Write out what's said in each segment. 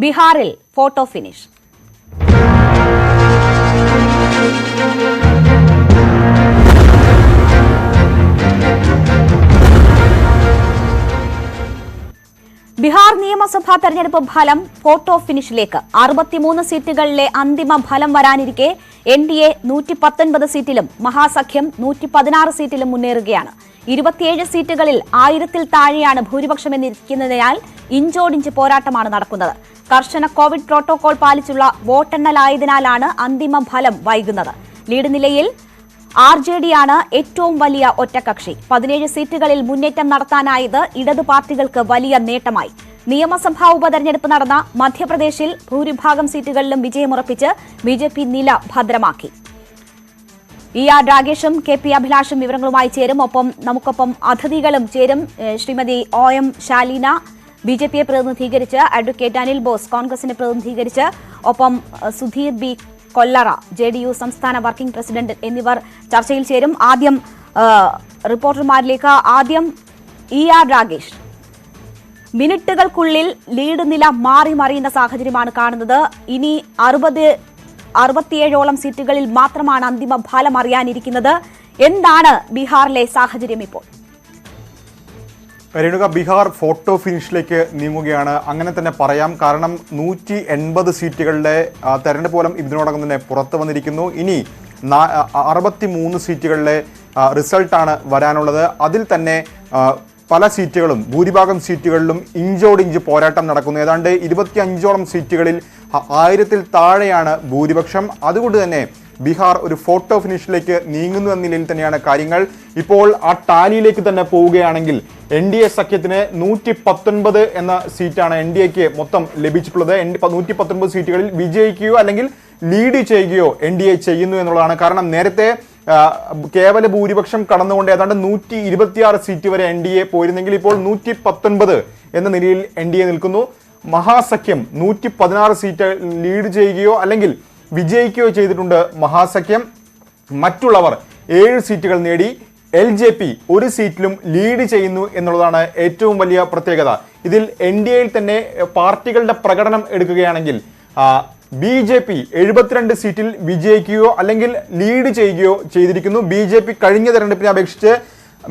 ബീഹാറിൽ photo finish. Bihar നിയമസഭാ തെരഞ്ഞെടുപ്പ് ഫലം ഫോട്ടോ ഫിനിഷിലേക്ക്. 63 സീറ്റുകളിലെ അന്തിമ ഫലം വരാനിരിക്കെ NDA 119 സീറ്റിലും മഹാസഖ്യം 116 സീറ്റിലും മുന്നേറുകയാണ്. 27 സീറ്റുകളിൽ 1000-ൽ താഴെയാണ് ഭൂരിപക്ഷമെന്നിരിക്കുന്നതിനാൽ ഇഞ്ചോടിഞ്ച് പോരാട്ടമാണ് നടക്കുന്നത്. കർശന കോവിഡ് പ്രോട്ടോകോൾ പാലിച്ചുള്ള വോട്ടെണ്ണലായതിനാലാണ് അന്തിമ ഫലം വൈകുന്നത്. ലീഡ് നിലയിൽ RJD ആണ് ഏറ്റവും വലിയ ഒറ്റക്കക്ഷി. 17 സീറ്റുകളിൽ മുന്നേറ്റം നടത്താനായത് ഇടതു പാർട്ടികൾക്ക് വലിയ നേട്ടമായി. നിയമസഭാ ഉപതെരഞ്ഞെടുപ്പ് നടന്ന മധ്യപ്രദേശിൽ ഭൂരിഭാഗം സീറ്റുകളിലും വിജയമുറപ്പിച്ച് BJP നില ഭദ്രമാക്കി. ER രാഗേഷും KP അഭിലാഷും വിവരങ്ങളുമായി ചേരും. നമുക്കൊപ്പം അതിഥികളും ചേരും. ശ്രീമതി OM ശാലീന BJPയെ പ്രതിനിധീകരിച്ച്, അഡ്വക്കേറ്റ് അനിൽ ബോസ് കോൺഗ്രസിനെ പ്രതിനിധീകരിച്ച്, ഒപ്പം സുധീർ B കൊല്ലറ JDU സംസ്ഥാന വർക്കിംഗ് പ്രസിഡന്റ് എന്നിവർ ചർച്ചയിൽ ചേരും. ആദ്യം റിപ്പോർട്ടർമാരിലേക്ക്. ആദ്യം ER രാഗേഷ്, മിനിറ്റുകൾക്കുള്ളിൽ ലീഡ് നില മാറി മറിയുന്ന സാഹചര്യമാണ് കാണുന്നത്. ഇനി 67ഓളം സീറ്റുകളിൽ മാത്രമാണ് അന്തിമ ഫലം അറിയാനിരിക്കുന്നത്. എന്താണ് ബീഹാറിലെ സാഹചര്യം ഇപ്പോൾ? രേണുക, ബീഹാർ ഫോട്ടോ ഫിനിഷിലേക്ക് നീങ്ങുകയാണ്, അങ്ങനെ തന്നെ പറയാം. കാരണം 180 സീറ്റുകളുടെ തെരഞ്ഞെടുപ്പ് ഫലം ഇതിനോടകം തന്നെ പുറത്തു വന്നിരിക്കുന്നു. ഇനി 63 സീറ്റുകളിലെ റിസൾട്ടാണ് വരാനുള്ളത്. അതിൽ തന്നെ പല സീറ്റുകളും, ഭൂരിഭാഗം സീറ്റുകളിലും ഇഞ്ചോടിഞ്ച് പോരാട്ടം നടക്കുന്നു. ഏതാണ്ട് 25ഓളം സീറ്റുകളിൽ 1000-ൽ താഴെയാണ് ഭൂരിപക്ഷം. അതുകൊണ്ട് തന്നെ ബീഹാർ ഒരു ഫോട്ടോ ഫിനിഷിലേക്ക് നീങ്ങുന്നു എന്ന നിലയിൽ തന്നെയാണ് കാര്യങ്ങൾ. ഇപ്പോൾ ആ ടാലിയിലേക്ക് തന്നെ പോവുകയാണെങ്കിൽ NDA സഖ്യത്തിന് 119 എന്ന സീറ്റാണ് NDAക്ക് മൊത്തം ലഭിച്ചിട്ടുള്ളത്. 119 സീറ്റുകളിൽ വിജയിക്കുകയോ അല്ലെങ്കിൽ ലീഡ് ചെയ്യുകയോ NDA ചെയ്യുന്നു എന്നുള്ളതാണ്. കാരണം നേരത്തെ കേവല ഭൂരിപക്ഷം കടന്നുകൊണ്ട് ഏതാണ്ട് 126 സീറ്റ് വരെ NDA പോയിരുന്നെങ്കിൽ ഇപ്പോൾ 119 എന്ന നിലയിൽ NDA നിൽക്കുന്നു. മഹാസഖ്യം 116 സീറ്റ് ലീഡ് ചെയ്യുകയോ അല്ലെങ്കിൽ വിജയിക്കുകയോ ചെയ്തിട്ടുണ്ട് മഹാസഖ്യം. മറ്റുള്ളവർ 7 സീറ്റുകൾ നേടി. LJP ഒരു സീറ്റിലും ലീഡ് ചെയ്യുന്നു എന്നുള്ളതാണ് ഏറ്റവും വലിയ പ്രത്യേകത. ഇതിൽ NDAയിൽ തന്നെ പാർട്ടികളുടെ പ്രകടനം എടുക്കുകയാണെങ്കിൽ BJP 72 സീറ്റിൽ വിജയിക്കുകയോ അല്ലെങ്കിൽ ലീഡ് ചെയ്യുകയോ ചെയ്തിരിക്കുന്നു. BJP കഴിഞ്ഞ തെരഞ്ഞെടുപ്പിനെ അപേക്ഷിച്ച്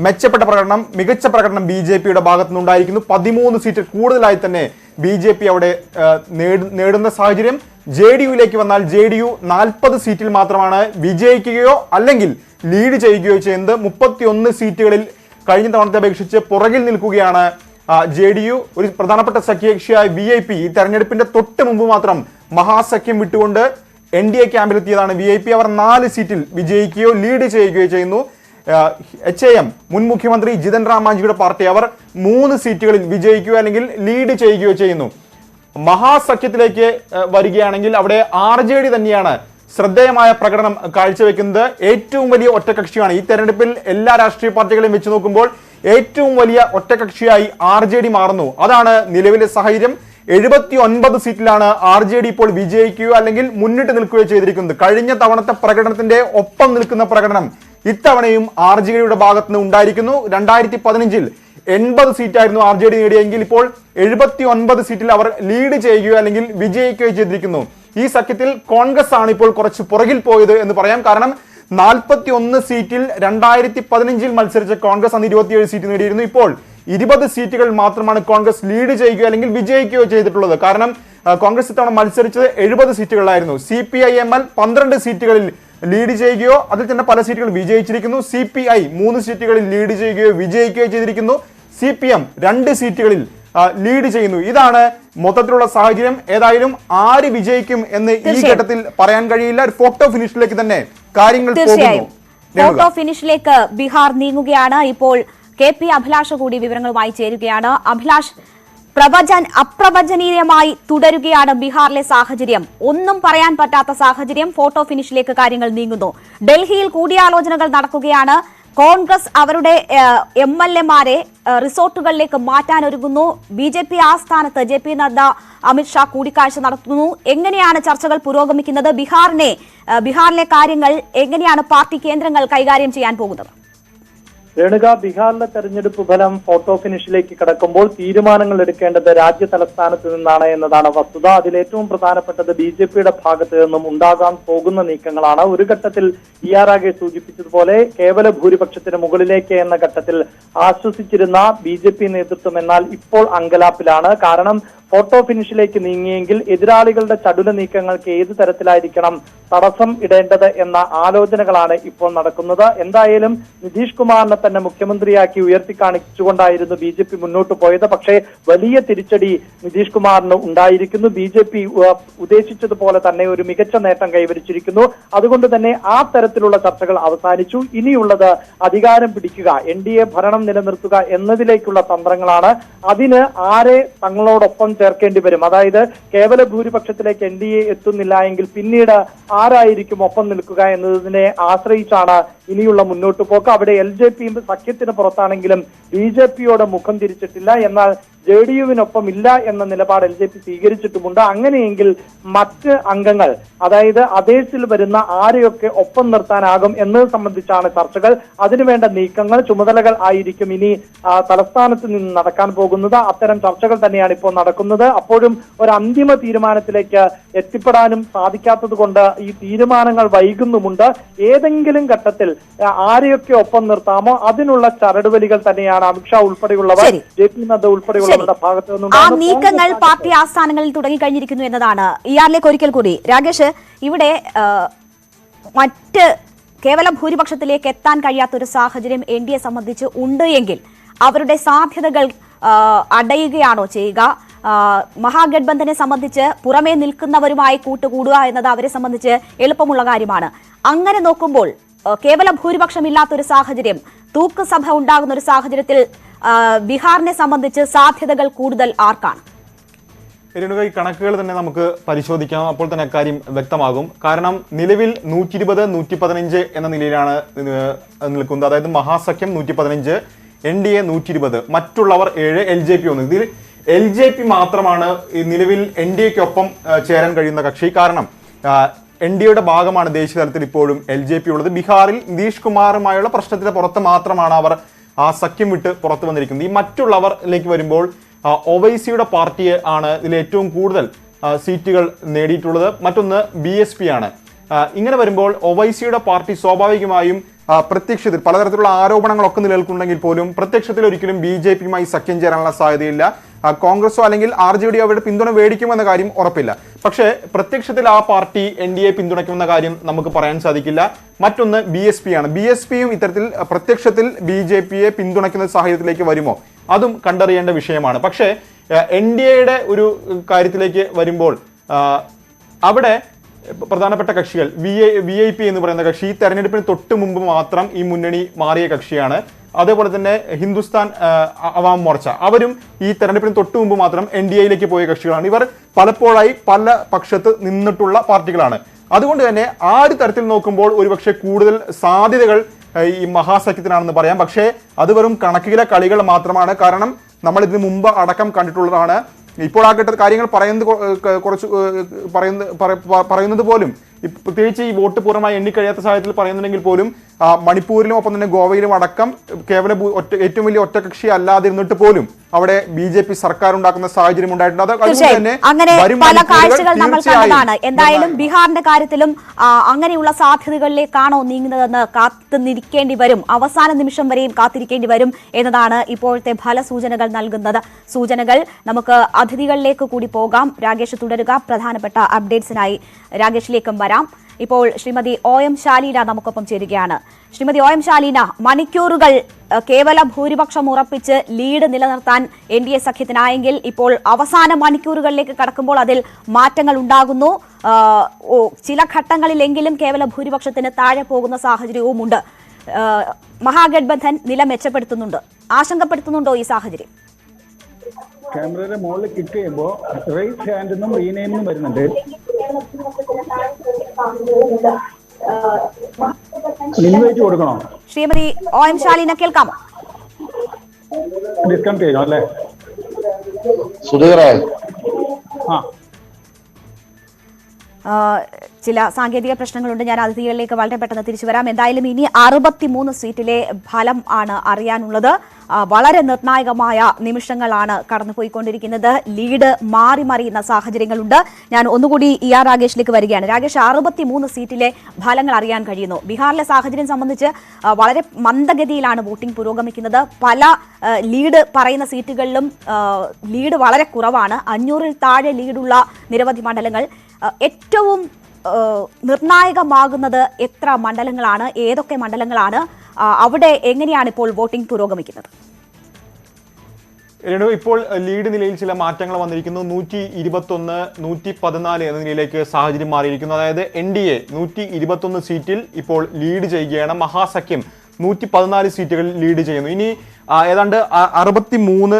മെച്ചപ്പെട്ട പ്രകടനം, മികച്ച പ്രകടനം BJPയുടെ ഭാഗത്തു നിന്നുണ്ടായിരിക്കുന്നു. 13 സീറ്റ് കൂടുതലായി തന്നെ BJP അവിടെ നേടുന്ന സാഹചര്യം. JDUയിലേക്ക് വന്നാൽ JDU 40 സീറ്റിൽ മാത്രമാണ് വിജയിക്കുകയോ അല്ലെങ്കിൽ ലീഡ് ചെയ്യുകയോ ചെയ്യുന്നത്. 31 സീറ്റുകളിൽ കഴിഞ്ഞ തവണത്തെ അപേക്ഷിച്ച് പുറകിൽ നിൽക്കുകയാണ് JDU. ഒരു പ്രധാനപ്പെട്ട സഖ്യകക്ഷിയായ VIP ഈ തെരഞ്ഞെടുപ്പിന്റെ തൊട്ട് മുമ്പ് മാത്രം മഹാസഖ്യം വിട്ടുകൊണ്ട് NDA ക്യാമ്പിലെത്തിയതാണ് VIP. അവർ 4 സീറ്റിൽ വിജയിക്കുകയോ ലീഡ് ചെയ്യുകയോ ചെയ്യുന്നു. HAM മുൻ മുഖ്യമന്ത്രി ജിതൻ റാം മാഞ്ചിയുടെ പാർട്ടി അവർ 3 സീറ്റുകളിൽ വിജയിക്കുകയോ അല്ലെങ്കിൽ ലീഡ് ചെയ്യുകയോ ചെയ്യുന്നു. മഹാസഖ്യത്തിലേക്ക് വരികയാണെങ്കിൽ അവിടെ RJD തന്നെയാണ് ശ്രദ്ധേയമായ പ്രകടനം കാഴ്ചവെക്കുന്നത്. ഏറ്റവും വലിയ ഒറ്റകക്ഷിയാണ് ഈ തെരഞ്ഞെടുപ്പിൽ. എല്ലാ രാഷ്ട്രീയ പാർട്ടികളെയും വെച്ച് നോക്കുമ്പോൾ ഏറ്റവും വലിയ ഒറ്റകക്ഷിയായി RJD മാറുന്നു. അതാണ് നിലവിലെ സാഹചര്യം. 79 സീറ്റിലാണ് RJD ഇപ്പോൾ വിജയിക്കുകയോ അല്ലെങ്കിൽ മുന്നിട്ട് നിൽക്കുകയോ ചെയ്തിരിക്കുന്നത്. കഴിഞ്ഞ തവണത്തെ പ്രകടനത്തിന്റെ ഒപ്പം നിൽക്കുന്ന പ്രകടനം ഇത്തവണയും RJDയുടെ ഭാഗത്തുനിന്ന് ഉണ്ടായിരിക്കുന്നു. 2015-ൽ 80 സീറ്റായിരുന്നു RJD നേടിയെങ്കിൽ ഇപ്പോൾ 79 സീറ്റിൽ അവർ ലീഡ് ചെയ്യുകയോ അല്ലെങ്കിൽ വിജയിക്കുകയോ ചെയ്തിരിക്കുന്നു. ഈ സഖ്യത്തിൽ കോൺഗ്രസ് ആണ് ഇപ്പോൾ കുറച്ച് പുറകിൽ പോയത് എന്ന് പറയാം. കാരണം 41 സീറ്റിൽ 2015-ൽ മത്സരിച്ച കോൺഗ്രസ് അന്ന് 27 സീറ്റ് നേടിയിരുന്നു. ഇപ്പോൾ 20 സീറ്റുകൾ മാത്രമാണ് കോൺഗ്രസ് ലീഡ് ചെയ്യുകയോ അല്ലെങ്കിൽ വിജയിക്കുകയോ ചെയ്തിട്ടുള്ളത്. കാരണം കോൺഗ്രസ് ഇത്തവണ മത്സരിച്ചത് 70 സീറ്റുകളിലായിരുന്നു. CPI-ML 12 സീറ്റുകളിൽ ലീഡ് ചെയ്യുകയോ അതിൽ തന്നെ പല സീറ്റുകൾ വിജയിച്ചിരിക്കുന്നു. CPI 3 സീറ്റുകളിൽ ലീഡ് ചെയ്യുകയോ വിജയിക്കുകയോ ചെയ്തിരിക്കുന്നു. CPM 2 സീറ്റുകളിൽ ലീഡ് ചെയ്യുന്നു. ഇതാണ് മൊത്തത്തിലുള്ള സാഹചര്യം. ഏതായാലും ആര് വിജയിക്കും എന്ന് ഈ ഘട്ടത്തിൽ പറയാൻ കഴിയില്ല. ഒരു ഫോട്ടോ ഫിനിഷിലേക്ക് തന്നെ കാര്യങ്ങൾ പോകുന്നു. ഫോട്ടോ ഫിനിഷിലേക്ക് ബീഹാർ നീങ്ങുകയാണ്. ഇപ്പോൾ KP അഭിലാഷ് കൂടി വിവരങ്ങളുമായി ചേരുകയാണ്. അഭിലാഷ്, അപ്രവചനീയമായി തുടരുകയാണ് ബീഹാറിലെ സാഹചര്യം. ഒന്നും പറയാൻ പറ്റാത്ത സാഹചര്യം. ഫോട്ടോ ഫിനിഷിലേക്ക് കാര്യങ്ങൾ നീങ്ങുന്നു. ഡൽഹിയിൽ കൂടിയാലോചനകൾ നടക്കുകയാണ്. കോൺഗ്രസ് അവരുടെ MLA-മാരെ റിസോർട്ടുകളിലേക്ക് മാറ്റാൻ ഒരുങ്ങുന്നു. BJP ആസ്ഥാനത്ത് JP നദ്ദ, അമിത്ഷാ കൂടിക്കാഴ്ച നടത്തുന്നു. എങ്ങനെയാണ് ചർച്ചകൾ പുരോഗമിക്കുന്നത്? ബീഹാറിലെ കാര്യങ്ങൾ എങ്ങനെയാണ് പാർട്ടി കേന്ദ്രങ്ങൾ കൈകാര്യം ചെയ്യാൻ പോകുന്നത്? രേണുക, ബീഹാറിലെ തെരഞ്ഞെടുപ്പ് ഫലം ഫോട്ടോ ഫിനിഷിലേക്ക് കടക്കുമ്പോൾ തീരുമാനങ്ങൾ എടുക്കേണ്ടത് രാജ്യ തലസ്ഥാനത്ത് നിന്നാണ് എന്നതാണ് വസ്തുത. അതിലേറ്റവും പ്രധാനപ്പെട്ടത് ബിജെപിയുടെ ഭാഗത്ത് നിന്നും ഉണ്ടാകാൻ പോകുന്ന നീക്കങ്ങളാണ്. ഒരു ഘട്ടത്തിൽ ഇയാറാകെ സൂചിപ്പിച്ചതുപോലെ കേവല ഭൂരിപക്ഷത്തിന് മുകളിലേക്ക് എന്ന ഘട്ടത്തിൽ ആശ്വസിച്ചിരുന്ന ബിജെപി നേതൃത്വം എന്നാൽ ഇപ്പോൾ അങ്കലാപ്പിലാണ്. കാരണം ഫോട്ടോ ഫിനിഷിലേക്ക് നീങ്ങിയെങ്കിൽ എതിരാളികളുടെ ചടുല നീക്കങ്ങൾക്ക് ഏത് തരത്തിലായിരിക്കണം തടസ്സം ഇടേണ്ടത് എന്ന ആലോചനകളാണ് ഇപ്പോൾ നടക്കുന്നത്. എന്തായാലും നിതീഷ് കുമാറിനെ തന്നെ മുഖ്യമന്ത്രിയാക്കി ഉയർത്തിക്കാണിച്ചുകൊണ്ടായിരുന്നു ബിജെപി മുന്നോട്ട് പോയത്. പക്ഷേ വലിയ തിരിച്ചടി നിതീഷ് കുമാറിന് ഉണ്ടായിരിക്കുന്നു. ബിജെപി ഉദ്ദേശിച്ചതുപോലെ തന്നെ ഒരു മികച്ച നേട്ടം കൈവരിച്ചിരിക്കുന്നു. അതുകൊണ്ട് തന്നെ ആ തരത്തിലുള്ള ചർച്ചകൾ അവസാനിച്ചു. ഇനിയുള്ളത് അധികാരം പിടിക്കുക, എൻഡിഎ ഭരണം നിലനിർത്തുക എന്നതിലേക്കുള്ള തന്ത്രങ്ങളാണ്. അതിന് ആരെ തങ്ങളോടൊപ്പം ചേർക്കേണ്ടി വരും, അതായത് കേവല ഭൂരിപക്ഷത്തിലേക്ക് എൻഡിഎ എത്തുന്നില്ല എങ്കിൽ പിന്നീട് ആരായിരിക്കും ഒപ്പം നിൽക്കുക എന്നതിനെ ആശ്രയിച്ചാണ് ഇനിയുള്ള മുന്നോട്ട് പോക്ക്. അവിടെ LJP സഖ്യത്തിന് പുറത്താണെങ്കിലും ബിജെപിയോട് മുഖം തിരിച്ചിട്ടില്ല. എന്നാൽ JDUവിനൊപ്പം ഇല്ല എന്ന നിലപാട് LJP സ്വീകരിച്ചിട്ടുമുണ്ട്. അങ്ങനെയെങ്കിൽ മറ്റ് അംഗങ്ങൾ, അതായത് അതേഴ്സിൽ വരുന്ന ആരെയൊക്കെ ഒപ്പം നിർത്താനാകും എന്നത് സംബന്ധിച്ചാണ് ചർച്ചകൾ. അതിനുവേണ്ട നീക്കങ്ങൾ, ചുമതലകൾ ആയിരിക്കും ഇനി തലസ്ഥാനത്ത് നിന്ന് നടക്കാൻ പോകുന്നത്. അത്തരം ചർച്ചകൾ തന്നെയാണ് ഇപ്പോൾ നടക്കുന്നത്. അപ്പോഴും ഒരു അന്തിമ തീരുമാനത്തിലേക്ക് എത്തിപ്പെടാനും സാധിക്കാത്തത് കൊണ്ട് ഈ തീരുമാനങ്ങൾ വൈകുന്നുമുണ്ട്. ഏതെങ്കിലും ഘട്ടത്തിൽ ആരെയൊക്കെ ഒപ്പം നിർത്താമോ അതിനുള്ള ചരടുവലികൾ തന്നെയാണ് അമിത്ഷാ ഉൾപ്പെടെയുള്ളവർ, JP നദ്ദ ഉൾപ്പെടെയുള്ളവരുടെ ഭാഗത്തു നിന്നും ആ നീക്കങ്ങൾ പാർട്ടി ആസ്ഥാനങ്ങളിൽ തുടങ്ങിക്കഴിഞ്ഞിരിക്കുന്നു എന്നതാണ്. ഇയാളിലേക്ക് ഒരിക്കൽ കൂടി രാകേഷ്, ഇവിടെ മറ്റ് കേവല ഭൂരിപക്ഷത്തിലേക്ക് എത്താൻ കഴിയാത്തൊരു സാഹചര്യം NDA സംബന്ധിച്ച് ഉണ്ട് എങ്കിൽ അവരുടെ സാധ്യതകൾ അടയുകയാണോ ചെയ്യുക? മഹാഗഡ്ബന്ധനെ സംബന്ധിച്ച് പുറമേ നിൽക്കുന്നവരുമായി കൂട്ടുകൂടുക എന്നത് അവരെ സംബന്ധിച്ച് എളുപ്പമുള്ള കാര്യമാണ്. അങ്ങനെ നോക്കുമ്പോൾ കേവല ഭൂരിപക്ഷമില്ലാത്തൊരു സാഹചര്യം, തൂക്കുസഭ ഉണ്ടാകുന്ന ഒരു സാഹചര്യത്തിൽ ബീഹാറിനെ സംബന്ധിച്ച് സാധ്യതകൾ കൂടുതൽ ആർക്കാണ്? ഈ കണക്കുകൾ തന്നെ നമുക്ക് പരിശോധിക്കാം. അപ്പോൾ തന്നെ അക്കാര്യം വ്യക്തമാകും. കാരണം നിലവിൽ 120, 115 എന്ന നിലയിലാണ് നിൽക്കുന്നത്. അതായത് മഹാസഖ്യം 115, NDA 120, മറ്റുള്ളവർ 7, LJP 1. ഇതിൽ LJP മാത്രമാണ് നിലവിൽ NDAക്കൊപ്പം ചേരാൻ കഴിയുന്ന കക്ഷി. കാരണം NDAയുടെ ഭാഗമാണ് ദേശീയ തലത്തിൽ ഇപ്പോഴും LJP ഉള്ളത്. ബീഹാറിൽ നിതീഷ് കുമാറുമായുള്ള പ്രശ്നത്തിന്റെ പുറത്ത് മാത്രമാണ് അവർ ആ സഖ്യം വിട്ട് പുറത്തു വന്നിരിക്കുന്നത്. ഈ മറ്റുള്ളവരിലേക്ക് വരുമ്പോൾ ഒവൈസിയുടെ പാർട്ടിയെ ആണ് ഇതിൽ ഏറ്റവും കൂടുതൽ സീറ്റുകൾ നേടിയിട്ടുള്ളത്. മറ്റൊന്ന് BSP ആണ്. ഇങ്ങനെ വരുമ്പോൾ ഒവൈസിയുടെ പാർട്ടി സ്വാഭാവികമായും പ്രത്യക്ഷത്തിൽ പലതരത്തിലുള്ള ആരോപണങ്ങളൊക്കെ നിലനിൽക്കുന്നുണ്ടെങ്കിൽ പോലും പ്രത്യക്ഷത്തിൽ ഒരിക്കലും BJPയുമായി സഖ്യം ചേരാനുള്ള സാധ്യതയില്ല. കോൺഗ്രസോ അല്ലെങ്കിൽ RJD അവരുടെ പിന്തുണ മേടിക്കുമെന്ന കാര്യം ഉറപ്പില്ല. പക്ഷേ പ്രത്യക്ഷത്തിൽ ആ പാർട്ടി NDA പിന്തുണയ്ക്കുമെന്ന കാര്യം നമുക്ക് പറയാൻ സാധിക്കില്ല. മറ്റൊന്ന് BSP ആണ്. BSPയും ഇത്തരത്തിൽ പ്രത്യക്ഷത്തിൽ BJPയെ പിന്തുണയ്ക്കുന്ന സാഹചര്യത്തിലേക്ക് വരുമോ അതും കണ്ടറിയേണ്ട വിഷയമാണ്. പക്ഷേ NDAയുടെ ഒരു കാര്യത്തിലേക്ക് വരുമ്പോൾ അവിടെ പ്രധാനപ്പെട്ട കക്ഷികൾ VIP എന്ന് പറയുന്ന കക്ഷി തെരഞ്ഞെടുപ്പിന് തൊട്ട് മുമ്പ് മാത്രം ഈ മുന്നണി മാറിയ കക്ഷിയാണ്. അതേപോലെ തന്നെ ഹിന്ദുസ്ഥാൻ അവാം മോർച്ച അവരും ഈ തെരഞ്ഞെടുപ്പിന് തൊട്ട് മുമ്പ് മാത്രം NDAയിലേക്ക് പോയ കക്ഷികളാണ്. ഇവർ പലപ്പോഴായി പല പക്ഷത്ത് നിന്നിട്ടുള്ള പാർട്ടികളാണ്. അതുകൊണ്ട് തന്നെ ആ ഒരു തരത്തിൽ നോക്കുമ്പോൾ ഒരുപക്ഷെ കൂടുതൽ സാധ്യതകൾ ഈ മഹാസഖ്യത്തിനാണെന്ന് പറയാം. പക്ഷേ അത് വെറും കണക്കിലെ കളികൾ മാത്രമാണ്. കാരണം നമ്മൾ ഇതിനു മുമ്പ് അടക്കം കണ്ടിട്ടുള്ളതാണ്. ഇപ്പോൾ ആ ഘട്ടത്തിൽ കാര്യങ്ങൾ പറയുന്നത് പോലും പ്രത്യേകിച്ച് ഈ വോട്ട് പൂർണ്ണമായി എണ്ണിക്കഴിയാത്ത സാഹചര്യത്തിൽ പറയുന്നുണ്ടെങ്കിൽ പോലും മണിപ്പൂരിലും ഒപ്പം തന്നെ ഗോവയിലും അടക്കം കേവല ഏറ്റവും വലിയ ഒറ്റകക്ഷി അല്ലാതിരുന്നിട്ട് പോലും അവിടെ BJP സർക്കാർ ഉണ്ടാക്കുന്ന സാഹചര്യം ഉണ്ടായിട്ടുണ്ട്. അങ്ങനെ പല കാഴ്ചകൾ നമ്മൾ കണ്ടതാണ്. എന്തായാലും ബീഹാറിന്റെ കാര്യത്തിലും അങ്ങനെയുള്ള സാധ്യതകളിലേക്കാണോ നീങ്ങുന്നതെന്ന് കാത്തുനിൽക്കേണ്ടി വരും. അവസാന നിമിഷം വരെയും കാത്തിരിക്കേണ്ടി വരും എന്നതാണ് ഇപ്പോഴത്തെ ഫലസൂചനകൾ നൽകുന്നത്. സൂചനകൾ നമുക്ക് അതിഥികളിലേക്ക് കൂടി പോകാം. രാകേഷ് തുടരുക. പ്രധാനപ്പെട്ട അപ്ഡേറ്റ്സിനായി രാകേഷിലേക്കും വരാം. ഇപ്പോൾ ശ്രീമതി OM ശാലീന നമുക്കൊപ്പം ചേരുകയാണ്. ശ്രീമതി OM ശാലീന, മണിക്കൂറുകൾ കേവല ഭൂരിപക്ഷം ഉറപ്പിച്ച് ലീഡ് നിലനിർത്താൻ NDA സഖ്യത്തിനായെങ്കിൽ ഇപ്പോൾ അവസാന മണിക്കൂറുകളിലേക്ക് കടക്കുമ്പോൾ അതിൽ മാറ്റങ്ങൾ ഉണ്ടാകുന്നു. ചില ഘട്ടങ്ങളിലെങ്കിലും കേവല ഭൂരിപക്ഷത്തിന് താഴെ പോകുന്ന സാഹചര്യവുമുണ്ട്. മഹാഗഡ്ബന്ധൻ നില മെച്ചപ്പെടുത്തുന്നുണ്ട്. ആശങ്കപ്പെടുത്തുന്നുണ്ടോ ഈ സാഹചര്യം? ക്യാമറയുടെ മുകളിൽ ക്ലിക്ക് ചെയ്യുമ്പോൾ റൈസ് ഹാൻഡ് എന്നും റീനെയിം എന്നും വരുന്നുണ്ട്. ഇൻവൈറ്റ് കൊടുക്കണോ? ശ്രീമതി OM ശാലീന കേൾക്കാമോ? ഡിസ്കൗണ്ട് ചെയ്യണം അല്ലേ? ചില സാങ്കേതിക പ്രശ്നങ്ങളുണ്ട്. ഞാൻ അതിഥികളിലേക്ക് വളരെ പെട്ടെന്ന് തിരിച്ചു വരാം. എന്തായാലും ഇനി 63 സീറ്റിലെ ഫലം ആണ് അറിയാനുള്ളത്. വളരെ നിർണായകമായ നിമിഷങ്ങളാണ് കടന്നുപോയിക്കൊണ്ടിരിക്കുന്നത്. ലീഡ് മാറി മറിയുന്ന സാഹചര്യങ്ങളുണ്ട്. ഞാൻ ഒന്നുകൂടി ER രാഗേഷിലേക്ക് വരികയാണ്. രാഗേഷ്, 63 സീറ്റിലെ ഫലങ്ങൾ അറിയാൻ കഴിയുന്നു. ബീഹാറിലെ സാഹചര്യം സംബന്ധിച്ച് വളരെ മന്ദഗതിയിലാണ് വോട്ടിംഗ് പുരോഗമിക്കുന്നത്. പല ലീഡ് പറയുന്ന സീറ്റുകളിലും ലീഡ് വളരെ കുറവാണ്. 500-ൽ താഴെ ലീഡുള്ള നിരവധി മണ്ഡലങ്ങൾ. ഏറ്റവും നിർണായകമാകുന്നത് എത്ര മണ്ഡലങ്ങളാണ്, ഏതൊക്കെ മണ്ഡലങ്ങളാണ്, അവിടെ എങ്ങനെയാണ് ഇപ്പോൾ വോട്ടിംഗ് പുരോഗമിക്കുന്നത്? ഇപ്പോൾ ലീഡ് നിലയിൽ ചില മാറ്റങ്ങൾ വന്നിരിക്കുന്നു. 121, 114 എന്ന നിലയിലേക്ക് സാഹചര്യം മാറിയിരിക്കുന്നു. അതായത് NDA 121 സീറ്റിൽ ഇപ്പോൾ ലീഡ് ചെയ്യുകയാണ്. മഹാസഖ്യം 114 സീറ്റുകളിൽ ലീഡ് ചെയ്യുന്നു. ഇനി ഏതാണ്ട് 63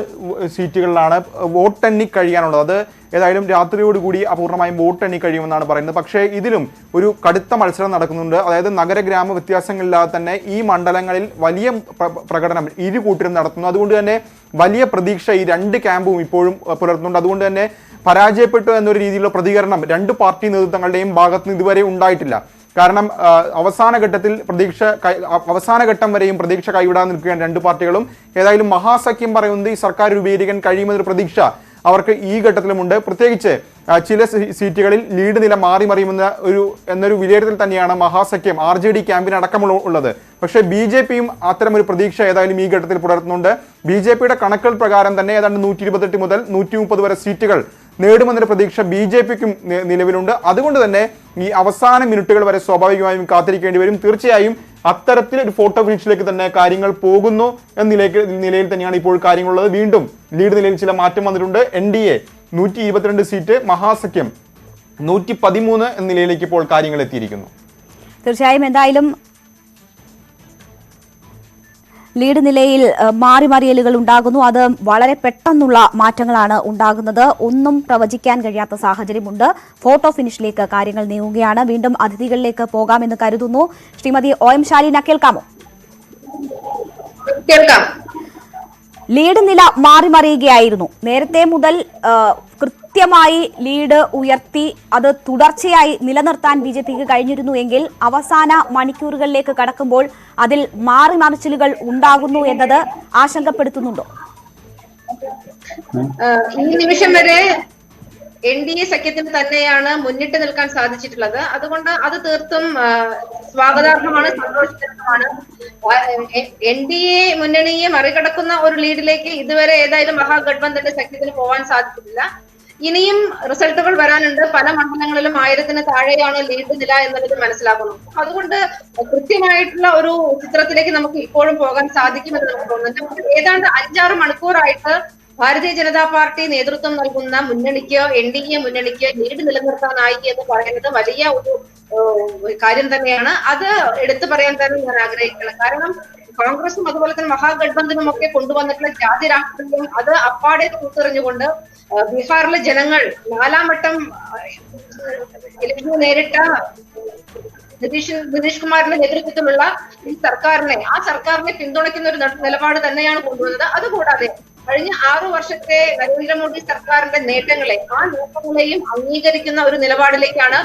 സീറ്റുകളിലാണ് വോട്ടെണ്ണി കഴിയാനുള്ളത്. അത് ഏതായാലും രാത്രിയോടുകൂടി അപൂർണമായും വോട്ടെണ്ണി കഴിയുമെന്നാണ് പറയുന്നത്. പക്ഷേ ഇതിലും ഒരു കടുത്ത മത്സരം നടക്കുന്നുണ്ട്. അതായത് നഗരഗ്രാമ വ്യത്യാസങ്ങളില്ലാതെ തന്നെ ഈ മണ്ഡലങ്ങളിൽ വലിയ പ്രകടനം ഇരു കൂട്ടരും നടത്തുന്നു. അതുകൊണ്ട് തന്നെ വലിയ പ്രതീക്ഷ ഈ രണ്ട് ക്യാമ്പും ഇപ്പോഴും പുലർത്തുന്നുണ്ട്. അതുകൊണ്ട് തന്നെ പരാജയപ്പെട്ടു എന്നൊരു രീതിയിലുള്ള പ്രതികരണം രണ്ട് പാർട്ടി നേതൃത്വങ്ങളുടെയും ഭാഗത്തുനിന്ന് ഇതുവരെ ഉണ്ടായിട്ടില്ല. കാരണം അവസാന ഘട്ടം വരെയും പ്രതീക്ഷ കൈവിടാൻ നിൽക്കുകയാണ് രണ്ട് പാർട്ടികളും. ഏതായാലും മഹാസഖ്യം പറയുന്നത് ഈ സർക്കാർ രൂപീകരിക്കാൻ കഴിയുമെന്നൊരു പ്രതീക്ഷ അവർക്ക് ഈ ഘട്ടത്തിലുമുണ്ട്. പ്രത്യേകിച്ച് ചില സീറ്റുകളിൽ ലീഡ് നില മാറി എന്നൊരു വിലയിരുത്തൽ തന്നെയാണ് മഹാസഖ്യം RJD ക്യാമ്പിന് അടക്കമുള്ളത്. പക്ഷേ BJPയും അത്തരമൊരു പ്രതീക്ഷ ഏതായാലും ഈ ഘട്ടത്തിൽ പുലർത്തുന്നുണ്ട്. BJPയുടെ കണക്കുകൾ പ്രകാരം തന്നെ ഏതാണ്ട് 128 മുതൽ 130 വരെ സീറ്റുകൾ നേടുമെന്നൊരു പ്രതീക്ഷ BJPക്കും നിലവിലുണ്ട്. അതുകൊണ്ട് തന്നെ ഈ അവസാന മിനിറ്റുകൾ വരെ സ്വാഭാവികമായും കാത്തിരിക്കേണ്ടി വരും. തീർച്ചയായും അത്തരത്തിലൊരു ഫോട്ടോ ഫിനിഷിലേക്ക് തന്നെ കാര്യങ്ങൾ പോകുന്നു എന്ന നിലയിൽ തന്നെയാണ് ഇപ്പോൾ കാര്യങ്ങളുള്ളത്. വീണ്ടും ലീഡ് നിലയിൽ ചില മാറ്റം വന്നിട്ടുണ്ട്. NDA 122 സീറ്റ്, മഹാസഖ്യം 113 എന്ന നിലയിലേക്ക് ഇപ്പോൾ കാര്യങ്ങൾ എത്തിയിരിക്കുന്നു. തീർച്ചയായും എന്തായാലും ലീഡ് നിലയിൽ മാറിമറിയലുകൾ ഉണ്ടാകുന്നു. അത് വളരെ പെട്ടെന്നുള്ള മാറ്റങ്ങളാണ് ഉണ്ടാകുന്നത്. ഒന്നും പ്രവചിക്കാൻ കഴിയാത്ത സാഹചര്യമുണ്ട്. ഫോട്ടോ ഫിനിഷിലേക്ക് കാര്യങ്ങൾ നീങ്ങുകയാണ്. വീണ്ടും അതിഥികളിലേക്ക് പോകാമെന്ന് കരുതുന്നു. ശ്രീമതി OM ശാലീന, കേൾക്കാമോ? കേൾക്കാം. ലീഡ് നില മാറിമറിയുകയായിരുന്നു. നേരത്തെ മുതൽ കൃത്യമായി ലീഡ് ഉയർത്തി അത് തുടർച്ചയായി നിലനിർത്താൻ BJPക്ക് കഴിഞ്ഞിരുന്നു എങ്കിൽ അവസാന മണിക്കൂറുകളിലേക്ക് കടക്കുമ്പോൾ അതിൽ മാറിമറിച്ചിലുകൾ ഉണ്ടാകുന്നു എന്നത് ആശങ്കപ്പെടുത്തുന്നുണ്ടോ? ഈ നിമിഷം വരെ NDA സഖ്യത്തിന് തന്നെയാണ് മുന്നിട്ട് നിൽക്കാൻ സാധിച്ചിട്ടുള്ളത്. അതുകൊണ്ട് അത് തീർത്തും സ്വാഗതാർഹമാണ്, സന്തോഷജനകമാണ്. NDA മുന്നണിയെ മറികടക്കുന്ന ഒരു ലീഡിലേക്ക് ഇതുവരെ ഏതായാലും മഹാഗഠബന്ധന്റെ സഖ്യത്തിന് പോകാൻ സാധിച്ചിട്ടില്ല. ഇനിയും റിസൾട്ടുകൾ വരാനുണ്ട്. പല മണ്ഡലങ്ങളിലും 1000-ന് താഴെയാണ് ലീഡ് നില എന്നുള്ളത് മനസ്സിലാക്കുന്നു. അതുകൊണ്ട് കൃത്യമായിട്ടുള്ള ഒരു ചിത്രത്തിലേക്ക് നമുക്ക് ഇപ്പോഴും പോകാൻ സാധിക്കുമെന്ന് നമുക്ക് തോന്നുന്നുണ്ട്. ഏതാണ്ട് 5-6 മണിക്കൂറായിട്ട് ഭാരതീയ ജനതാ പാർട്ടി നേതൃത്വം നൽകുന്ന മുന്നണിക്ക്, NDA മുന്നണിക്ക് ലീഡ് നിലനിർത്താനായി എന്ന് പറയുന്നത് വലിയ ഒരു കാര്യം തന്നെയാണ്. അത് എടുത്തു പറയാൻ തന്നെ ഞാൻ ആഗ്രഹിക്കണം. കാരണം കോൺഗ്രസും അതുപോലെ തന്നെ മഹാഗഠബന്ധനും ഒക്കെ കൊണ്ടുവന്നിട്ടുള്ള ജാതി രാഷ്ട്രീയം അത് അപ്പാടെ തൂത്തെറിഞ്ഞുകൊണ്ട് ബീഹാറിലെ ജനങ്ങൾ 4ാം വട്ടം ഇലക്ഷൻ നേരിട്ട നിതീഷ് കുമാറിന്റെ നേതൃത്വത്തിലുള്ള ഈ സർക്കാരിനെ പിന്തുണയ്ക്കുന്ന ഒരു നിലപാട് തന്നെയാണ് കൊണ്ടുവന്നത്. അതുകൂടാതെ കഴിഞ്ഞ 6 വർഷത്തെ നരേന്ദ്രമോദി സർക്കാരിന്റെ നേട്ടങ്ങളെയും അംഗീകരിക്കുന്ന ഒരു നിലപാടിലേക്കാണ്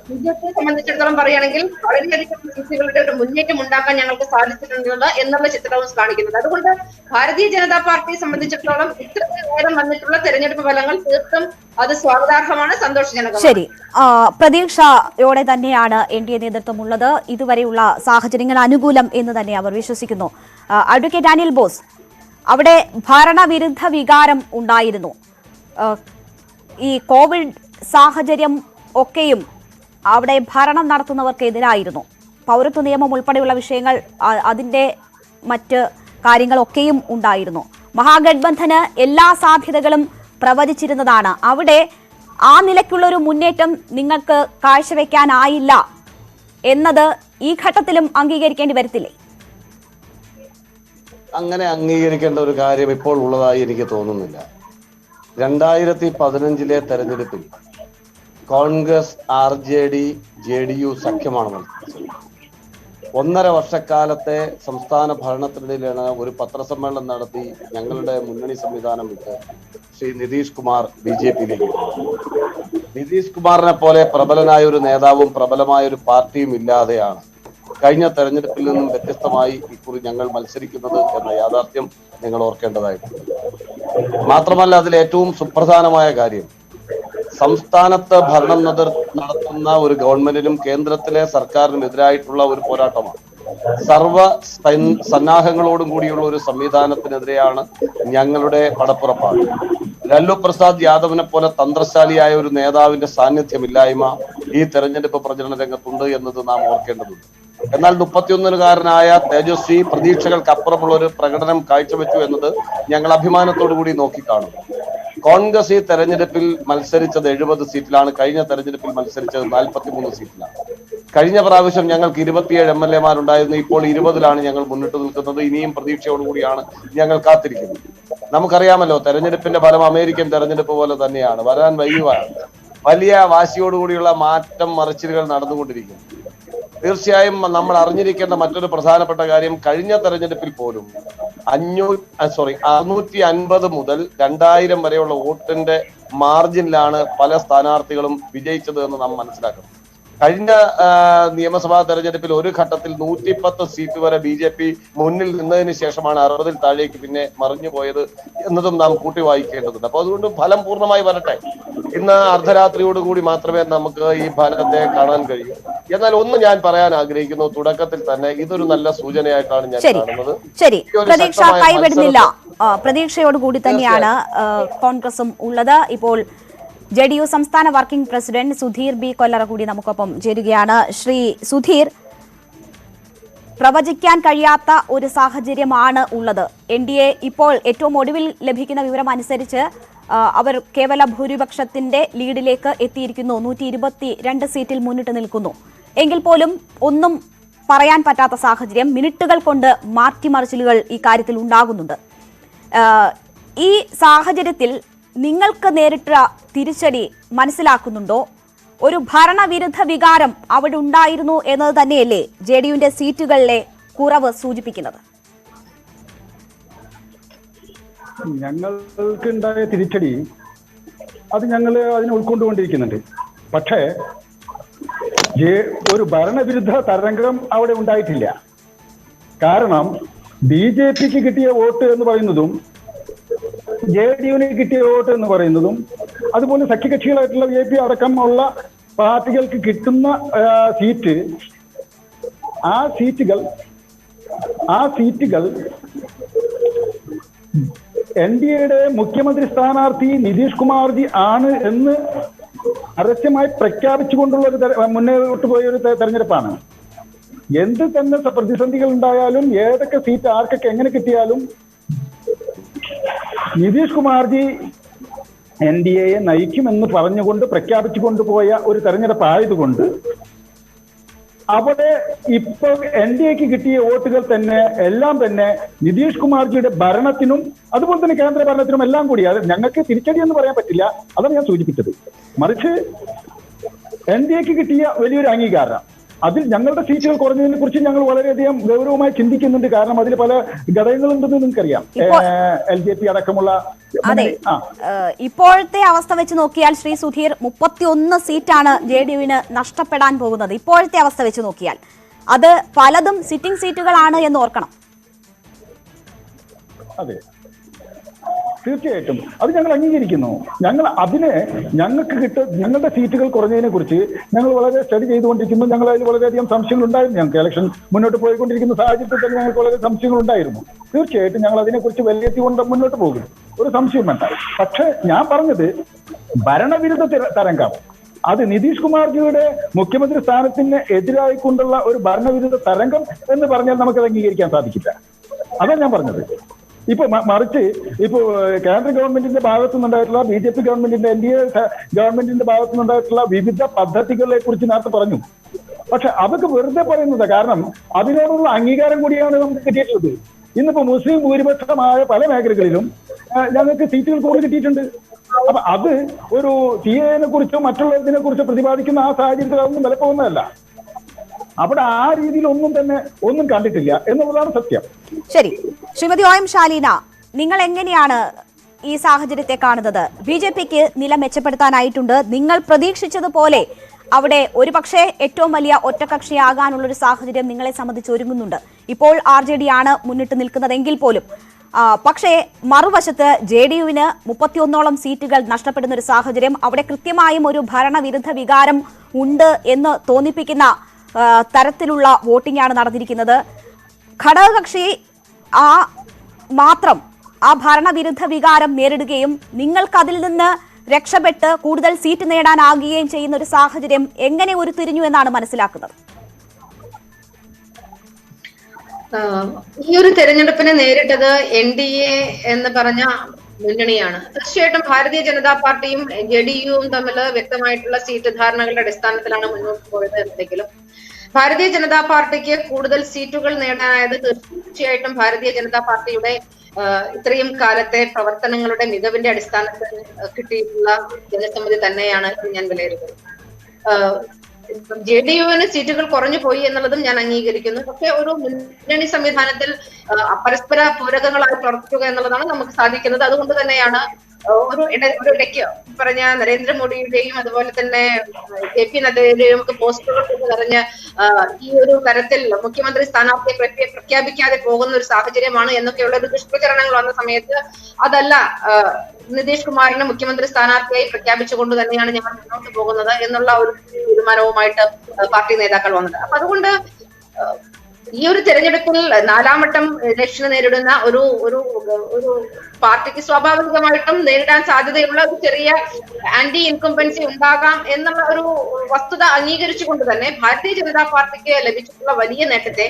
BJPയെ സംബന്ധിച്ചിടത്തോളം പറയുകയാണെങ്കിൽ വളരെയധികം സീറ്റുകളുടെ ഒരു മുന്നേറ്റം ഉണ്ടാക്കാൻ ഞങ്ങൾക്ക് സാധിച്ചിട്ടുണ്ട് എന്നുള്ള ചിത്രവും കാണിക്കുന്നത്. അതുകൊണ്ട് ഭാരതീയ ജനതാ പാർട്ടിയെ സംബന്ധിച്ചിടത്തോളം ഇത്ര നേരം വന്നിട്ടുള്ള തെരഞ്ഞെടുപ്പ് ഫലങ്ങൾ തീർത്തും അത് സ്വാഗതാർഹമാണ്, സന്തോഷജനകമാണ്. ശരി, പ്രതീക്ഷയോടെ തന്നെയാണ് NDA നേതൃത്വമുള്ളത്. ഇതുവരെയുള്ള സാഹചര്യങ്ങൾ അനുകൂലം എന്ന് തന്നെ അവർ വിശ്വസിക്കുന്നു. അഡ്വക്കേറ്റ് അനിൽ ബോസ്, അവിടെ ഭരണവിരുദ്ധ വികാരം ഉണ്ടായിരുന്നു. ഈ കോവിഡ് സാഹചര്യം ഒക്കെയും അവിടെ ഭരണം നടത്തുന്നവർക്കെതിരായിരുന്നു. പൗരത്വ നിയമം ഉൾപ്പെടെയുള്ള വിഷയങ്ങൾ, അതിൻ്റെ മറ്റ് കാര്യങ്ങളൊക്കെയും ഉണ്ടായിരുന്നു. മഹാഗഠബന്ധന് എല്ലാ സാധ്യതകളും പ്രവചിച്ചിരുന്നതാണ്. അവിടെ ആ നിലയ്ക്കുള്ളൊരു മുന്നേറ്റം നിങ്ങൾക്ക് കാഴ്ചവെക്കാനായില്ല എന്നത് ഈ ഘട്ടത്തിലും അംഗീകരിക്കേണ്ടി വരത്തില്ലേ? അങ്ങനെ അംഗീകരിക്കേണ്ട ഒരു കാര്യം ഇപ്പോൾ ഉള്ളതായി എനിക്ക് തോന്നുന്നില്ല. 2015 തെരഞ്ഞെടുപ്പിൽ കോൺഗ്രസ് RJD JDU സഖ്യമാണ് മത്സരിച്ചത്. 1.5 വർഷക്കാലത്തെ സംസ്ഥാന ഭരണത്തിനിടയിലാണ് ഒരു പത്രസമ്മേളനം നടത്തി ഞങ്ങളുടെ മുന്നണി സംവിധാനം വിട്ട് ശ്രീ നിതീഷ് കുമാർ BJPയിലേക്ക്. നിതീഷ് കുമാറിനെ പോലെ പ്രബലനായ ഒരു നേതാവും പ്രബലമായ ഒരു പാർട്ടിയും ഇല്ലാതെയാണ് കഴിഞ്ഞ തെരഞ്ഞെടുപ്പിൽ നിന്നും വ്യത്യസ്തമായി ഇക്കുറി ഞങ്ങൾ മത്സരിക്കുന്നത് എന്ന യാഥാർത്ഥ്യം നിങ്ങൾ ഓർക്കേണ്ടതായിട്ടുണ്ട്. മാത്രമല്ല, അതിൽ ഏറ്റവും സുപ്രധാനമായ കാര്യം, സംസ്ഥാനത്ത് ഭരണം നടത്തുന്ന ഒരു ഗവൺമെന്റിനും കേന്ദ്രത്തിലെ സർക്കാരിനും എതിരായിട്ടുള്ള ഒരു പോരാട്ടമാണ്. സർവ സന്നാഹങ്ങളോടും കൂടിയുള്ള ഒരു സംവിധാനത്തിനെതിരെയാണ് ഞങ്ങളുടെ പടപ്പുറപ്പാട്. ലല്ലു പ്രസാദ് യാദവിനെ പോലെ തന്ത്രശാലിയായ ഒരു നേതാവിന്റെ സാന്നിധ്യമില്ലായ്മ ഈ തെരഞ്ഞെടുപ്പ് പ്രചരണ രംഗത്തുണ്ട് എന്നത് നാം ഓർക്കേണ്ടതുണ്ട്. എന്നാൽ 31-കാരനായ തേജസ്വി പ്രതീക്ഷകൾക്കപ്പുറമുള്ള ഒരു പ്രകടനം കാഴ്ചവെച്ചു എന്നത് ഞങ്ങൾ അഭിമാനത്തോടു കൂടി നോക്കിക്കാണും. കോൺഗ്രസ് ഈ തെരഞ്ഞെടുപ്പിൽ മത്സരിച്ചത് 70 സീറ്റിലാണ്. കഴിഞ്ഞ തെരഞ്ഞെടുപ്പിൽ മത്സരിച്ചത് 43 സീറ്റിലാണ്. കഴിഞ്ഞ പ്രാവശ്യം ഞങ്ങൾക്ക് 27 MLA-മാരുണ്ടായിരുന്നു. ഇപ്പോൾ 20-ലാണ് ഞങ്ങൾ മുന്നിട്ട് നിൽക്കുന്നത്. ഇനിയും പ്രതീക്ഷയോടുകൂടിയാണ് ഞങ്ങൾ കാത്തിരിക്കുന്നത്. നമുക്കറിയാമല്ലോ, തെരഞ്ഞെടുപ്പിന്റെ ഫലം അമേരിക്കൻ തെരഞ്ഞെടുപ്പ് പോലെ തന്നെയാണ്, വരാൻ വൈകുകയാണ്. വലിയ വാശിയോടുകൂടിയുള്ള മാറ്റം മറിച്ചിലുകൾ നടന്നുകൊണ്ടിരിക്കുന്നു. തീർച്ചയായും നമ്മൾ അറിഞ്ഞിരിക്കേണ്ട മറ്റൊരു പ്രധാനപ്പെട്ട കാര്യം, കഴിഞ്ഞ തെരഞ്ഞെടുപ്പിൽ പോലും 650 മുതൽ 2000 വരെയുള്ള വോട്ടിന്റെ മാർജിനിലാണ് പല സ്ഥാനാർത്ഥികളും വിജയിച്ചത് എന്ന് നാം മനസ്സിലാക്കണം. കഴിഞ്ഞ നിയമസഭാ തെരഞ്ഞെടുപ്പിൽ ഒരു ഘട്ടത്തിൽ 110 സീറ്റ് വരെ BJP മുന്നിൽ നിന്നതിന് ശേഷമാണ് 60-ൽ താഴേക്ക് പിന്നെ മറിഞ്ഞു പോയത് എന്നതും നാം കൂട്ടി വായിക്കേണ്ടതുണ്ട്. അപ്പൊ അതുകൊണ്ട് ഫലം പൂർണ്ണമായി വരട്ടെ. ഇന്ന് അർദ്ധരാത്രിയോടുകൂടി മാത്രമേ നമുക്ക് ഈ ഫലത്തെ കാണാൻ കഴിയൂ. എന്നാൽ ഒന്ന് ഞാൻ പറയാൻ ആഗ്രഹിക്കുന്നു, തുടക്കത്തിൽ തന്നെ ഇതൊരു നല്ല സൂചനയായിട്ടാണ് ഞാൻ കാണുന്നത്. ശരി, പ്രതീക്ഷ കൈവിടുന്നില്ല. പ്രതീക്ഷയോടുകൂടി തന്നെയാണ് കോൺഗ്രസും ഉള്ളത്. ഇപ്പോൾ JDU സംസ്ഥാന വർക്കിംഗ് പ്രസിഡന്റ് സുധീർ B. കൊല്ലറ കൂടി നമുക്കൊപ്പം ചേരുകയാണ്. ശ്രീ സുധീർ, പ്രവചിക്കാൻ കഴിയാത്ത ഒരു സാഹചര്യമാണ് ഉള്ളത്. NDA ഇപ്പോൾ ഏറ്റവും ഒടുവിൽ ലഭിക്കുന്ന വിവരം അനുസരിച്ച് അവർ കേവല ഭൂരിപക്ഷത്തിന്റെ ലീഡിലേക്ക് എത്തിയിരിക്കുന്നു. 122 സീറ്റിൽ മുന്നിട്ട് നിൽക്കുന്നു. എങ്കിൽ പോലും ഒന്നും പറയാൻ പറ്റാത്ത സാഹചര്യം, മിനിറ്റുകൾ കൊണ്ട് മാറ്റിമറിച്ചിലുകൾ ഈ കാര്യത്തിൽ ഉണ്ടാകുന്നുണ്ട്. ഈ സാഹചര്യത്തിൽ നിങ്ങൾക്ക് നേരിട്ട തിരിച്ചടി മനസ്സിലാക്കുന്നുണ്ടോ? ഒരു ഭരണവിരുദ്ധ വികാരം അവിടെ ഉണ്ടായിരുന്നു എന്നത് തന്നെയല്ലേ JDUവിന്റെ സീറ്റുകളിലെ കുറവ് സൂചിപ്പിക്കുന്നത്? ഞങ്ങൾക്കുണ്ടായ തിരിച്ചടി അത് ഞങ്ങൾ അതിനെ ഉൾക്കൊണ്ടുകൊണ്ടിരിക്കുന്നുണ്ട്. പക്ഷേ ഒരു ഭരണവിരുദ്ധ തരംഗം അവിടെ ഉണ്ടായിട്ടില്ല. കാരണം BJPക്ക് കിട്ടിയ വോട്ട് എന്ന് പറയുന്നതും JDUവിന് കിട്ടിയ വോട്ട് എന്ന് പറയുന്നതും അതുപോലെ സഖ്യകക്ഷികളായിട്ടുള്ള VP അടക്കമുള്ള പാർട്ടികൾക്ക് കിട്ടുന്ന സീറ്റ്, ആ സീറ്റുകൾ NDAയുടെ മുഖ്യമന്ത്രി സ്ഥാനാർത്ഥി നിതീഷ് കുമാർജി ആണ് എന്ന് പരസ്യമായി പ്രഖ്യാപിച്ചുകൊണ്ടുള്ള ഒരു മുന്നോട്ട് പോയ ഒരു തെരഞ്ഞെടുപ്പാണ്. എന്ത് തന്നെ പ്രതിസന്ധികൾ ഉണ്ടായാലും, ഏതൊക്കെ സീറ്റ് ആർക്കൊക്കെ എങ്ങനെ കിട്ടിയാലും നിതീഷ് കുമാർജി NDAയെ നയിക്കുമെന്ന് പറഞ്ഞുകൊണ്ട് പ്രഖ്യാപിച്ചു കൊണ്ടുപോയ ഒരു തെരഞ്ഞെടുപ്പ് ആയതുകൊണ്ട് അവിടെ ഇപ്പോൾ NDAക്ക് കിട്ടിയ വോട്ടുകൾ തന്നെ എല്ലാം തന്നെ നിതീഷ് കുമാർജിയുടെ ഭരണത്തിനും അതുപോലെ തന്നെ കേന്ദ്ര ഭരണത്തിനും എല്ലാം കൂടി, അത് ഞങ്ങൾക്ക് തിരിച്ചടി എന്ന് പറയാൻ പറ്റില്ല, അതാണ് ഞാൻ സൂചിപ്പിച്ചത്. മറിച്ച് NDAക്ക് കിട്ടിയ വലിയൊരു അംഗീകാരം, അതിൽ ഞങ്ങളുടെ സീറ്റുകൾ കുറഞ്ഞതിനെ കുറിച്ച് ഞങ്ങൾ വളരെയധികം ഗൗരവമായി ചിന്തിക്കുന്നുണ്ട്. കാരണം അതിൽ പല ഘടകങ്ങളുണ്ടെന്ന് നിങ്ങൾക്കറിയാം. LJP അടക്കമുള്ള. അതെ, ഇപ്പോഴത്തെ അവസ്ഥ വെച്ച് നോക്കിയാൽ ശ്രീ സുധീർ, 31 സീറ്റാണ് JDUവിന് നഷ്ടപ്പെടാൻ പോകുന്നത്. ഇപ്പോഴത്തെ അവസ്ഥ വെച്ച് നോക്കിയാൽ അത് പലതും സിറ്റിംഗ് സീറ്റുകളാണ് എന്ന് ഓർക്കണം. അതെ, തീർച്ചയായിട്ടും അത് ഞങ്ങൾ അംഗീകരിക്കുന്നു. ഞങ്ങളുടെ സീറ്റുകൾ കുറഞ്ഞതിനെ കുറിച്ച് ഞങ്ങൾ വളരെ സ്റ്റഡി ചെയ്തുകൊണ്ടിരിക്കുന്നു. ഞങ്ങൾ അതിൽ വളരെയധികം സംശയങ്ങൾ ഉണ്ടായിരുന്നു. ഞങ്ങൾക്ക് ഇലക്ഷൻ മുന്നോട്ട് പോയിക്കൊണ്ടിരിക്കുന്ന സാഹചര്യത്തിൽ തന്നെ ഞങ്ങൾക്ക് വളരെ സംശയങ്ങൾ ഉണ്ടായിരുന്നു. തീർച്ചയായിട്ടും ഞങ്ങൾ അതിനെക്കുറിച്ച് വിലയിരുത്തിക്കൊണ്ട് മുന്നോട്ട് പോകും, ഒരു സംശയം വേണ്ട. പക്ഷെ ഞാൻ പറഞ്ഞത് ഭരണവിരുദ്ധ തരംഗം, അത് നിതീഷ് കുമാർജിയുടെ മുഖ്യമന്ത്രി സ്ഥാനത്തിന് എതിരായിക്കൊണ്ടുള്ള ഒരു ഭരണവിരുദ്ധ തരംഗം എന്ന് പറഞ്ഞാൽ നമുക്കത് അംഗീകരിക്കാൻ സാധിക്കില്ല. അതാണ് ഞാൻ പറഞ്ഞത്. മറിച്ച് കേന്ദ്ര ഗവൺമെന്റിന്റെ ഭാഗത്തുനിന്നുണ്ടായിട്ടുള്ള BJP ഗവൺമെന്റിന്റെ NDA ഗവൺമെന്റിന്റെ ഭാഗത്തുനിന്നുണ്ടായിട്ടുള്ള വിവിധ പദ്ധതികളെ കുറിച്ച് നേരത്തെ പറഞ്ഞു. പക്ഷെ അതൊക്കെ വെറുതെ പറയുന്നത്. കാരണം അതിനോടുള്ള അംഗീകാരം കൂടിയാണ് നമുക്ക് കിട്ടിയിട്ടുള്ളത്. ഇന്നിപ്പോ മുസ്ലിം ഭൂരിപക്ഷമായ പല മേഖലകളിലും ഞങ്ങൾക്ക് സീറ്റുകൾ കൂടുതൽ കിട്ടിയിട്ടുണ്ട്. അപ്പൊ അത് ഒരു CAA കുറിച്ചോ മറ്റുള്ളതിനെ കുറിച്ചോ പ്രതിപാദിക്കുന്ന ആ സാഹചര്യത്തിൽ അതൊന്നും വിലപ്പോകുന്നതല്ല. അവിടെ ആ രീതിയിൽ ഒന്നും കണ്ടിട്ടില്ല എന്നുള്ളതാണ് സത്യം. ശരി, ശ്രീമതി OM ശാലീന, നിങ്ങൾ എങ്ങനെയാണ് ഈ സാഹചര്യത്തെ കാണുന്നത്? BJPക്ക് നില മെച്ചപ്പെടുത്താനായിട്ടുണ്ട്. നിങ്ങൾ പ്രതീക്ഷിച്ചതുപോലെ അവിടെ ഒരുപക്ഷെ ഏറ്റവും വലിയ ഒറ്റകക്ഷിയാകാനുള്ളൊരു സാഹചര്യം നിങ്ങളെ സംബന്ധിച്ച് ഒരുങ്ങുന്നുണ്ട്. ഇപ്പോൾ RJD ആണ് മുന്നിട്ട് നിൽക്കുന്നതെങ്കിൽ പോലും പക്ഷേ മറുവശത്ത് JDUവിന് 31ഓളം സീറ്റുകൾ നഷ്ടപ്പെടുന്ന ഒരു സാഹചര്യം, അവിടെ കൃത്യമായും ഒരു ഭരണവിരുദ്ധ വികാരം ഉണ്ട് എന്ന് തോന്നിപ്പിക്കുന്ന തരത്തിലുള്ള വോട്ടിംഗ് ആണ് നടന്നിരിക്കുന്നത്. ഘടകകക്ഷി മാത്രം ആ ഭരണവിരുദ്ധ വികാരം നേരിടുകയും നിങ്ങൾക്ക് അതിൽ നിന്ന് രക്ഷപ്പെട്ട് കൂടുതൽ സീറ്റ് നേടാനാകുകയും ചെയ്യുന്ന ഒരു സാഹചര്യം എങ്ങനെ ഉരുത്തിരിഞ്ഞു എന്നാണ് മനസ്സിലാക്കുന്നത്? ഈ ഒരു തെരഞ്ഞെടുപ്പിനെ നേരിട്ടത് NDA എന്ന് പറഞ്ഞ മുന്നണിയാണ്. തീർച്ചയായിട്ടും ഭാരതീയ ജനതാ പാർട്ടിയും JDUവും തമ്മിൽ വ്യക്തമായിട്ടുള്ള സീറ്റ് ധാരണകളുടെ അടിസ്ഥാനത്തിലാണ് മുന്നോട്ട് പോയത് എന്നെങ്കിലും ഭാരതീയ ജനതാ പാർട്ടിക്ക് കൂടുതൽ സീറ്റുകൾ നേടാനായത് തീർച്ചയായിട്ടും ഭാരതീയ ജനതാ പാർട്ടിയുടെ ഇത്രയും കാലത്തെ പ്രവർത്തനങ്ങളുടെ മികവിന്റെ അടിസ്ഥാനത്തിൽ കിട്ടിയിട്ടുള്ള ജനസമ്മതി തന്നെയാണ് ഞാൻ വിലയിരുത്തുന്നത്. JDUവിന് സീറ്റുകൾ കുറഞ്ഞു പോയി എന്നുള്ളതും ഞാൻ അംഗീകരിക്കുന്നു. പക്ഷെ ഒരു മുന്നണി സംവിധാനത്തിൽ പരസ്പര പൂരകങ്ങളായി പ്രവർത്തിക്കുക എന്നുള്ളതാണ് നമുക്ക് സാധിക്കുന്നത്. അതുകൊണ്ട് തന്നെയാണ് ഒരു ഇടയ്ക്ക് പറഞ്ഞ നരേന്ദ്രമോദിയുടെയും അതുപോലെ തന്നെ JP നദ്ദയുടെയും ഒക്കെ പോസ്റ്ററുകൾ നിറഞ്ഞ് ഈ ഒരു തരത്തിൽ മുഖ്യമന്ത്രി സ്ഥാനാർത്ഥിയെ പ്രഖ്യാപിക്കാതെ പോകുന്ന ഒരു സാഹചര്യമാണ് എന്നൊക്കെയുള്ള ഒരു ദുഷ്പ്രചരണങ്ങൾ വന്ന സമയത്ത് അതല്ല, നിതീഷ് കുമാറിനെ മുഖ്യമന്ത്രി സ്ഥാനാർത്ഥിയായി പ്രഖ്യാപിച്ചുകൊണ്ട് തന്നെയാണ് ഞങ്ങൾ മുന്നോട്ട് പോകുന്നത് എന്നുള്ള ഒരു തീരുമാനവുമായിട്ട് പാർട്ടി നേതാക്കൾ വന്നത്. അപ്പൊ അതുകൊണ്ട് ഈ ഒരു തെരഞ്ഞെടുപ്പിൽ 4ാം വട്ടം ഇലക്ഷന് നേരിടുന്ന ഒരു പാർട്ടിക്ക് സ്വാഭാവികമായിട്ടും നേരിടാൻ സാധ്യതയുള്ള ഒരു ചെറിയ ആന്റി ഇൻകംബൻസി ഉണ്ടാകാം എന്നുള്ള ഒരു വസ്തുത അംഗീകരിച്ചുകൊണ്ട് തന്നെ ഭാരതീയ ജനതാ പാർട്ടിക്ക് ലഭിച്ചിട്ടുള്ള വലിയ നേട്ടത്തെ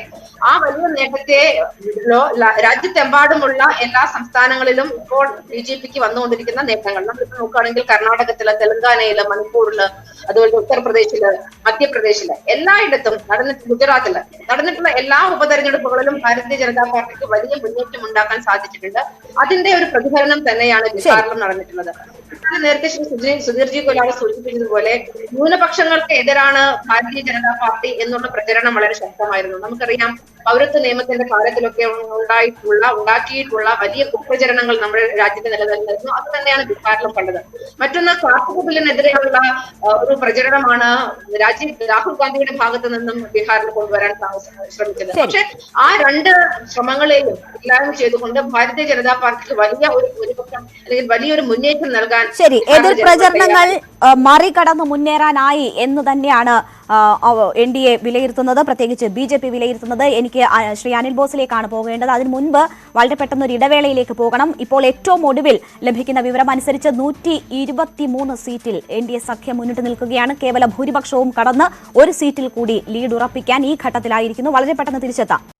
രാജ്യത്തെമ്പാടുമുള്ള എല്ലാ സംസ്ഥാനങ്ങളിലും ഇപ്പോൾ BJPക്ക് വന്നുകൊണ്ടിരിക്കുന്ന നേട്ടങ്ങൾ നമ്മളിപ്പോൾ നോക്കുകയാണെങ്കിൽ കർണാടകത്തില്, തെലങ്കാനയില്, മണിപ്പൂരില്, അതുപോലെ ഉത്തർപ്രദേശില്, മധ്യപ്രദേശില് എല്ലായിടത്തും ഗുജറാത്തില് നടന്നിട്ടുള്ള എല്ലാ ഉപതെരഞ്ഞെടുപ്പുകളിലും ഭാരതീയ ജനതാ പാർട്ടിക്ക് വലിയ മുന്നേറ്റം ഉണ്ടാക്കാൻ സാധിച്ചിട്ടുണ്ട്. അതിന്റെ ഒരു പ്രതിഫലനം തന്നെയാണ് ബീഹാറിലും നടന്നിട്ടുള്ളത്. നേരത്തെ ശ്രീ സുധീർജി കൊലാട് സൂചിപ്പിച്ചതുപോലെ ന്യൂനപക്ഷങ്ങൾക്ക് എതിരാണ് ഭാരതീയ ജനതാ പാർട്ടി എന്നുള്ള പ്രചരണം വളരെ ശക്തമായിരുന്നു. നമുക്കറിയാം പൗരത്വ നിയമത്തിന്റെ കാലത്തിലൊക്കെ ഉണ്ടാക്കിയിട്ടുള്ള വലിയ കുപ്രചരണങ്ങൾ നമ്മുടെ രാജ്യത്ത് നിലനിന്നിരുന്നു. അത് തന്നെയാണ് ബീഹാറിലും കണ്ടത്. മറ്റൊന്ന് കാർഷിക ബില്ലിനെതിരെയുള്ള ഒരു പ്രചരണമാണ് രാഹുൽ ഗാന്ധിയുടെ ഭാഗത്തു നിന്നും ബീഹാറിൽ കൊണ്ടുവരാൻ ശ്രമിച്ചത്. പക്ഷെ ആ രണ്ട് ശ്രമങ്ങളെയും ഇല്ലായ്മ ചെയ്തുകൊണ്ട് ഭാരതീയ ജനതാ പാർട്ടിക്ക് വലിയ ഒരു ഭൂരിപക്ഷം അല്ലെങ്കിൽ വലിയൊരു മുന്നേറ്റം നൽകാൻ ശരി, എതിർ പ്രചരണങ്ങൾ മറികടന്ന് മുന്നേറാനായി എന്ന് തന്നെയാണ് NDA വിലയിരുത്തുന്നത്, പ്രത്യേകിച്ച് BJP വിലയിരുത്തുന്നത്. എനിക്ക് ശ്രീ അനിൽ ബോസിലേക്കാണ് പോകേണ്ടത്. അതിനു മുൻപ് വളരെ പെട്ടെന്ന് ഒരു ഇടവേളയിലേക്ക് പോകണം. ഇപ്പോൾ ഏറ്റവും ഒടുവിൽ ലഭിക്കുന്ന വിവരം അനുസരിച്ച് 123 സീറ്റിൽ NDA സഖ്യം മുന്നിട്ട് നിൽക്കുകയാണ്. കേവല ഭൂരിപക്ഷവും കടന്ന് ഒരു സീറ്റിൽ കൂടി ലീഡ് ഉറപ്പിക്കാൻ ഈ ഘട്ടത്തിലായിരിക്കുന്നു. വളരെ പെട്ടെന്ന് തിരിച്ചെത്താം.